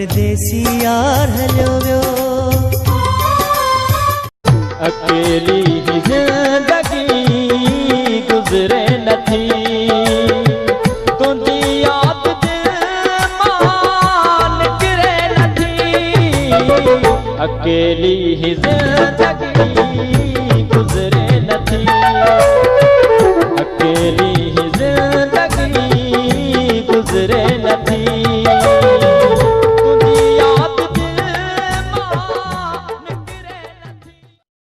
परदेसी यार हलियो वियो। अकेली ही जिंदगी गुज़रे नथी, तुंहिंजी याद दिल मां निकिरे नथी। अकेली ही जिंदगी